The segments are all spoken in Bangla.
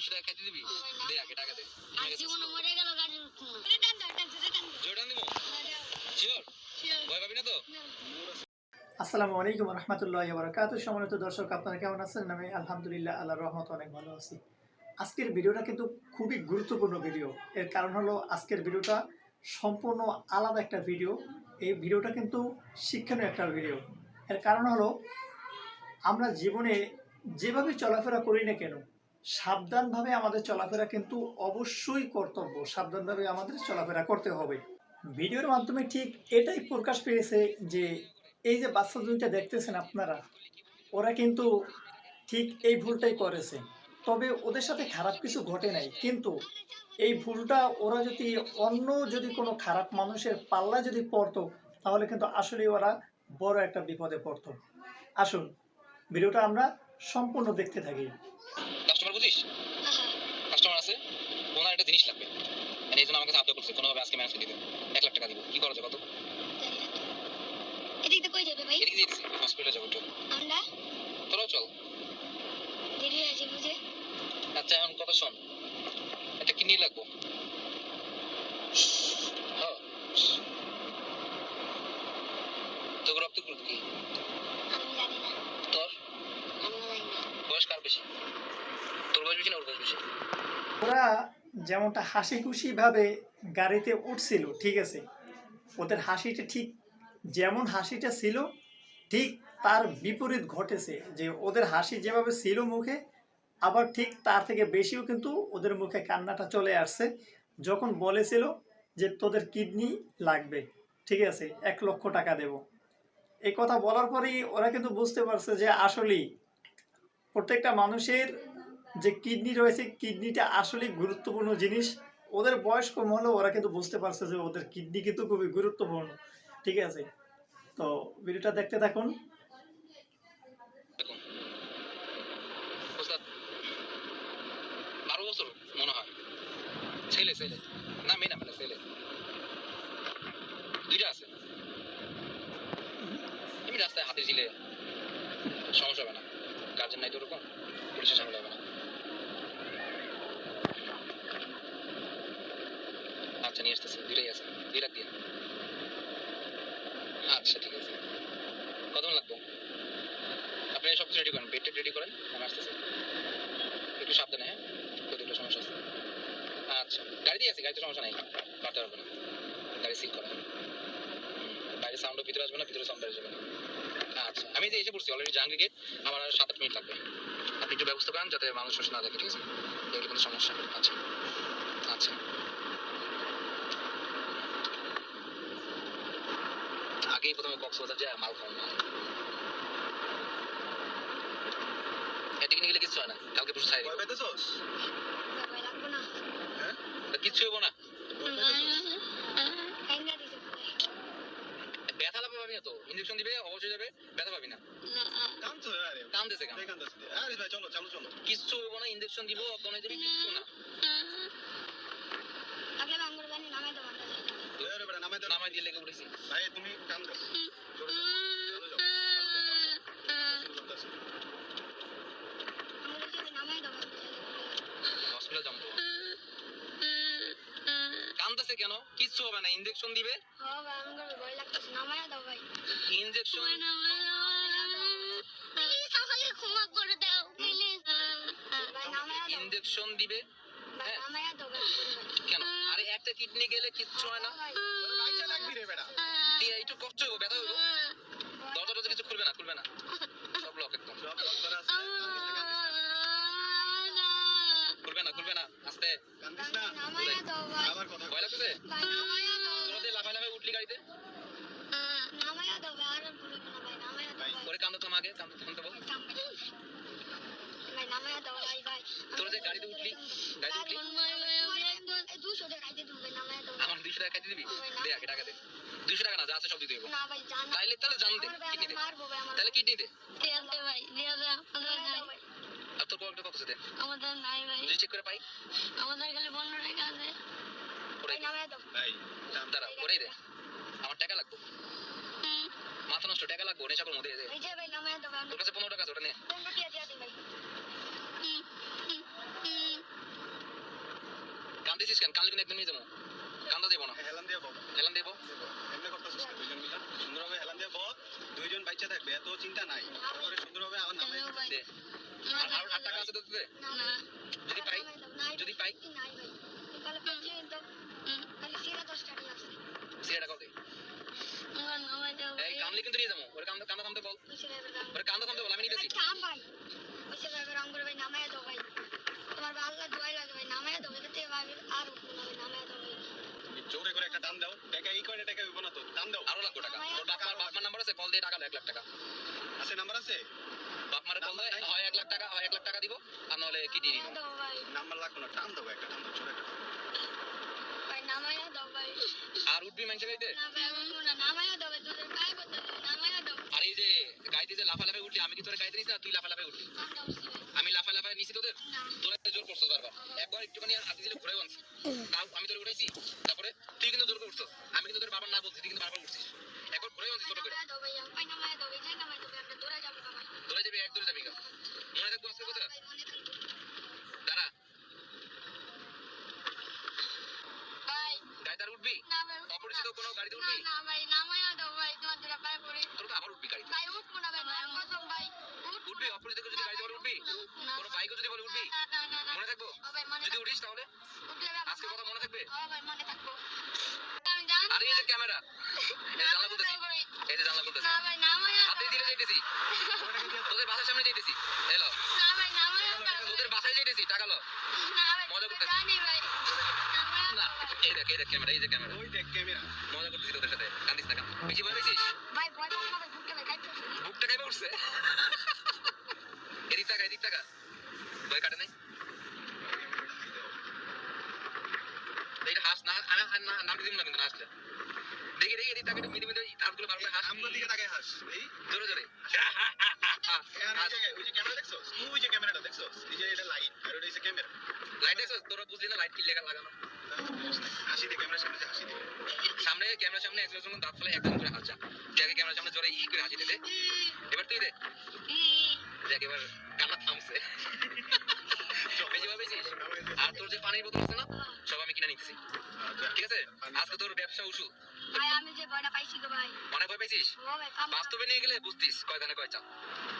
200 টাকা খাইতে দিবি? দে আগে টাকা দে। আর জীবনে মরে গেল গাড়ি উঠবো না। জোড়ান দিমু? শিওর? ভয় পাবি না তো? আসসালামু আলাইকুম রহমতুল্লাহি ওয়া বারাকাতুহু। সম্মানিত দর্শক, আপনারা কেমন আছেন? আমি আলহামদুলিল্লাহ, আল্লাহর রহমতে অনেক ভালো আছি। আজকের ভিডিওটা কিন্তু খুবই গুরুত্বপূর্ণ ভিডিও। এর কারণ হলো আজকের ভিডিওটা সম্পূর্ণ আলাদা একটা ভিডিও। এই ভিডিওটা কিন্তু শিক্ষণীয় একটা ভিডিও। এর কারণ হলো আমরা জীবনে যেভাবে চলাফেরা করি না কেন, সাবধানভাবে আমাদের চলাফেরা কিন্তু অবশ্যই কর্তব্য। সাবধানভাবে আমাদের চলাফেরা করতে হবে। ভিডিওর মাধ্যমে ঠিক এটাই প্রকাশ পেয়েছে যে এই যে বাচ্চা দুইটা দেখতেছেন আপনারা, ওরা কিন্তু ঠিক এই ভুলটাই করেছে। তবে ওদের সাথে খারাপ কিছু ঘটে নাই, কিন্তু এই ভুলটা ওরা যদি কোনো খারাপ মানুষের পাল্লায় যদি পড়তো, তাহলে কিন্তু আসলে ওরা বড় একটা বিপদে পড়তো। আসুন ভিডিওটা আমরা সম্পূর্ণ দেখতে থাকি। কাস্টমার বুঝিস? কাস্টমার আছে, ওনার একটা জিনিস লাগবে, মানে এই জন্য আমার কাছে আবদার করছে কোনোভাবে আজকে ম্যানেজ করে দিতে। 1 লাখ টাকা দিব। কি করা যায় কত? এদিকে কই যাবে ভাই? এদিকে দিয়েছি, হসপিটালে যাবো একটু। আমরা তোরাও চল। দেরি আছে বুঝে। আচ্ছা এখন কথা শোন, একটা কিডনি লাগবো। হ্যাঁ, তোর রক্ত গ্রুপ কি? আমি জানি না। তোর আমি জানি না। বয়স কার বেশি? তোর বয়স বেশি না ওর বয়স বেশি? ওরা যেমনটা হাসি খুশিভাবে গাড়িতে উঠছিল, ঠিক আছে, ওদের হাসিটা ঠিক যেমন হাসিটা ছিল, ঠিক তার বিপরীত ঘটেছে। যে ওদের হাসি যেভাবে ছিল মুখে, আবার ঠিক তার থেকে বেশিও কিন্তু ওদের মুখে কান্নাটা চলে আসছে যখন বলেছিল যে তোদের কিডনি লাগবে, ঠিক আছে, 1 লক্ষ টাকা দেব। এই কথা বলার পরেই ওরা কিন্তু বুঝতে পারছে যে আসলেই প্রত্যেকটা মানুষের যে কিডনি রয়েছে, কিডনিটা আসলেই গুরুত্বপূর্ণ জিনিস। ওদের বয়স কম হলেও ওরা কিন্তু বুঝতে পারছে যে ওদের কিডনি কিন্তু খুবই গুরুত্বপূর্ণ, ঠিক আছে। তো ভিডিওটা দেখতে থাকুন। ওস্তাদ 12 বছর মনে হয়। ছেলে ছেলে না মেয়ে না, মানে ছেলে দুইটা আছে। এমনি রাস্তায় হাতে ছিলে সমস্যা হবে না, গার্জেন নাই তো ওরকম, পুলিশের ঝামেলা হবে না। আচ্ছা নিয়ে আসতেছি, দুইটাই আছে, 2 লাখ দিয়ে। আচ্ছা ঠিক আছে, কত লাগবে? আপনি সব কিছু রেডি করেন, বেড রেডি করেন, আমি আসতেছি। একটু সাবধানে, হ্যাঁ, তো দুটো সমস্যা আছে। আচ্ছা গাড়িতেই আছে, গাড়িতে সমস্যা নাই, পারতে পারবে না, গাড়ি সিল করা। বাইরে সাউন্ডও ভিতরে আসবে না, ভিতরে সাউন্ড বাইরে যাবে না। আচ্ছা আমি যে এসে পড়ছি অলরেডি জাহাঙ্গীর গেট, আমার আর 7-8 মিনিট লাগবে। আপনি একটু ব্যবস্থা করেন যাতে মানুষ না দেখে, ঠিক আছে? এগুলো কোনো সমস্যা। আচ্ছা আচ্ছা আগেই প্রথমে কক্সবাজার যায় মাল খাওয়া না, এদিকে নিয়ে গেলে কিছু হয় না, কালকে পরশু ছাই দিবো। ভাই লাগবে না। হ্যাঁ কিচ্ছু হবো না, কাইন্ডা দিছে ব্যথা লাগবে পাবি না তো, ইঞ্জেকশন দিবে অবশ্যই যাবে, ব্যথা পাবি না। কামতেছে কেন? কিচ্ছু হবো না, ইঞ্জেকশন দিব, অজ্ঞান হয়ে যাবি, কিচ্ছু না। আগে বাঙ্গুর গানি নামে দাও বান্দা। নামাই দিয়ে লেগে উঠেছি। নামে দাও বান্দা। হসপিটাল যাবো। কামতেছে কেন? কিচ্ছু হবে না, ইঞ্জেকশন দিবে। হ্যাঁ ভাই আমার ভয় লাগতেছে, নামে দাও ভাই। ইঞ্জেকশন প্লিজ আমাকে ক্ষমা করে দাও প্লিজ। ভাই নামে দাও। ইঞ্জেকশন দিবে। ভাই নামে দাও ভাই। কেন? আরে একটা কিডনি গেলে কিচ্ছু হয় না, তুই একটু কষ্ট হবে, ব্যথা হবে। দরজা টরজা কিছু খুলবে না, খুলবে না, সব লক একদম। খুলবে না, খুলবে না, আস্তে। নামে দাও ভাই। ভয় লাগতেছে? ভাই নামে দাও। তোরা লাফাই লাফাই উঠলি গাড়িতে। নামে দাও ভাই, আর বলবো না ভাই, নামে দাও ভাই। ওরে কান্দো থাম, আগে কান্দো থামতে বল। ভাই নামে দাও ভাই ভাই। তোরা যে গাড়িতে উঠলি, গাড়িতে উঠলি, 200 টাকা খাইতে তুমি নামে দাও। আমার 200 টাকা খাইতে দিবি? দে আগে টাকা দে। 200 টাকা না, যা আছে সব দিতে দেবো। না ভাই জান। তাইলে তাহলে জান দে, কিডনি দে। মারবো ভাই আমার। তাহলে কিডনি দে। দিয়া দে ভাই, দিয়া দে। আমাদের নাই। আর তোর পকেটে কত আছে দে? আমাদের নাই ভাই। যদি চেক করে পাই, আমাদের খালি 15 টাকা আছে। ওরে নামে দাও। দাঁড়া, ওরেই দে, আমার টাকা লাগবে। মাথা নষ্ট, টাকা লাগবে, নেশা করবো, দে দে। এই যে ভাই নামে দাও। তোর কাছে 15 টাকা আছে, ওটা নে। 15 টাকা দিয়া দে ভাই। কান্দিছিস কেন? কানলে কিন্তু একদম নিয়ে যাবো। কান্দা যাবো না। হেলান দিয়ে বল। হেলান দেবো। এমনি করতেছিস না দুইজন মিলে? সুন্দরভাবে হেলান দিয়ে বল। দুইজন বাচ্চা থাকবে, এত চিন্তা নাই। তারপরে সুন্দরভাবে আবার নামাই কেন দিবি। ভাই? দে। আর 8 টাকা আছে তো তোদের? না। যদি পাই? যদি পাই? নাই ভাই। তাহলে পেয়েছি কিন্তু খালি সিরা 10 টাকাই আছে। সিগারেট টাকাও দে। আমার নামাই দাও ভাই। এই কানলে কিন্তু নিয়ে যাবো। ওরে কান্দা কান্দা থামতে বল। ওইসে ভাই দাম। ওরে কান্দা থামতে বল, আমি নিতেছি। থাম ভাই। ওইসে ভাই রং করে ভাই নামাই দাও ভাই। তোমার ভাই আল্লাহ দোয়াই লাগে ভাই নামাই দাও। এটাতে ভাই আর উঠবো না ভাই নামাই দাও ভাই। জোরে করে একটা টান দাও। টাকা এই কয়টা টাকা হইব না তো? টান দাও। আরো লাগবে টাকা। ওর বাপমার নাম্বার আছে, কল দিয়ে টাকা 1 লাখ টাকা। আছে নাম্বার আছে? বাপমারে কল দেয়, হয় 1 লাখ টাকা, হয় 1 লাখ টাকা দিব, আর নাহলে কি দিয়ে দিব। নামাই দাও ভাই। নাম্বার লাগবে না, টান দাও একটা টান দাও, জোরে একটা টান দাও। ভাই নামাই দাও ভাই। আর উঠবি মানুষের গাইতে? না ভাই উঠবো না নামাই দাও ভাই। তোদের ভাই কথা নামাই দাও। আর এই যে গাইতে যে লাফালাফি উঠলি, আমি কি তোর গাইতে নিছি না তুই লাফালাফি উঠলি? আমরা উঠছি ভাই। আমি লাফালাফি নিছি তোদের? না। তোরা জোর করছিস বারবার। একবার একটুখানি হাতে দিলে ঘুরে আনছি। তাও আমি তোর উঠাইছি। তারপরে তুই কিন্তু জোর করে উঠছিস। আমি কিন্তু তোর বাবার না বলছি, তুই কিন্তু বারবার উঠছিস। একবার ঘুরে আনছি ছোট করে। নামাই দাও ভাই। ভাই নামাই দাও ভাই। যাই নামাই দাও ভাই। আমরা দৌড়ে যাবো ভাই। তোরা যাবি, এক দূরে যাবি গা। মনে থাকবো আজকে কথা? ভাই মনে থাকবে। দাঁড়া, ভাই গাড়িতে আর উঠবি? না ভাই। অপরিচিত কোনো গাড়িতে না উঠবি? না ভাই নামাই দাও ভাই। তোমার দুটা পায়ে পড়ে। তোর তো আবার উঠবি গাড়িতে। ভাই উঠবো না ভাই। ভাই কসম ভাই। উঠবো উঠবি? না। অপরিচিত কেউ যদি গাড়িতে বলে উঠবি? না। কোনো বাইকও যদি বলে উঠবি? না। মনে থাকবো? ও ভাই মনে যদি থাকবে। উঠিস তাহলে উঠলে ভাই আজকের কথা মনে থাকবে? ও ভাই মনে থাকবো। আমি জানি। আর এই যে ক্যামেরা, এই যে জানলা খুলতেছি, এই যে জানলা খুলতেছি, না ভাই নামাই হাতে দিলে যাইতেছি, তোদের বাসার সামনে যাইতেছি, এলো, না ভাই নামাই তোদের বাসায় যাইতেছি, টাকা লো। না ভাই মজা করতেছি। জানি ভাই নামাই না, এই দেখ ক্যামেরা, এই যে ক্যামেরা, ওই দেখ ক্যামেরা। মজা করতেছি তোদের সাথে, কান্দিস না কেন? বেশি ভয় পেয়েছিস? ভাই ভয় পাবো না ভাই ভুলতে ভাই কাটতে বুকটা কাইপে উঠছে। এদিক টাকা, ভয় কাটে নাই? এইটা হাস না, আমি নাম দিম না কিন্তু না আসলে। দেখি এদিক টাকা, মিদি হাতগুলো বার করে হাস, আমার দিকে তাকায় হাস। এই জোরে জোরে। আর এই জায়গায় ওই যে ক্যামেরা দেখছো? ওই যে ক্যামেরাটা দেখছো? এই যে এটা লাইট আর ওটা হচ্ছে ক্যামেরা। লাইট আছে, তোরা বুঝলি না লাইট কি লেখা লাগানো? হাসি দে ক্যামেরার সামনে, যে হাসি দে। সামনে ক্যামেরার সামনে একজন যখন দাঁত ফেলে একদম করে হাসা, দেখ ক্যামেরার সামনে জোরে করে হাসি দে। এবার তুই দে, দেখ এবার কান্না থামছে। বেশি ভাবেছিস? আর তোর যে পানির বোতল আছে না, সব আমি কিনে নিতেছি, ঠিক আছে? আজকে তোর ব্যবসা উসু। ভাই আমি যে ভয়টা পাইছি গো ভাই অনেক ভয় পেয়েছিস? ও ভাই কাম বাস্তবে নিয়ে গেলে বুঝতিস কয় ধানে কয় চাল।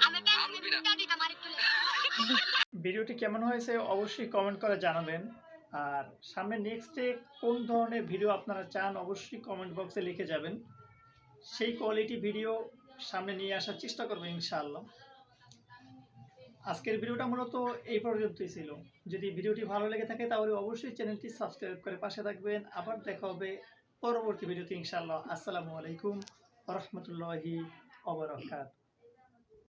আমি কেন দিটা মারি তুলে ভিডিওটি কেমন হয়েছে অবশ্যই কমেন্ট করে জানাবেন। আর সামনে নেক্সটে কোন ধরনের ভিডিও আপনারা চান অবশ্যই কমেন্ট বক্সে লিখে যাবেন। সেই কোয়ালিটি ভিডিও সামনে নিয়ে আসার চেষ্টা করবো ইনশাআল্লাহ। আজকের ভিডিওটা মূলত এই পর্যন্তই ছিল। যদি ভিডিওটি ভালো লেগে থাকে তাহলে অবশ্যই চ্যানেলটি সাবস্ক্রাইব করে পাশে থাকবেন। আবার দেখা হবে পরবর্তী ভিডিওতে ইনশাআল্লাহ। আসসালামু আলাইকুম ওয়া রাহমাতুল্লাহি ওয়া বারাকাতুহু।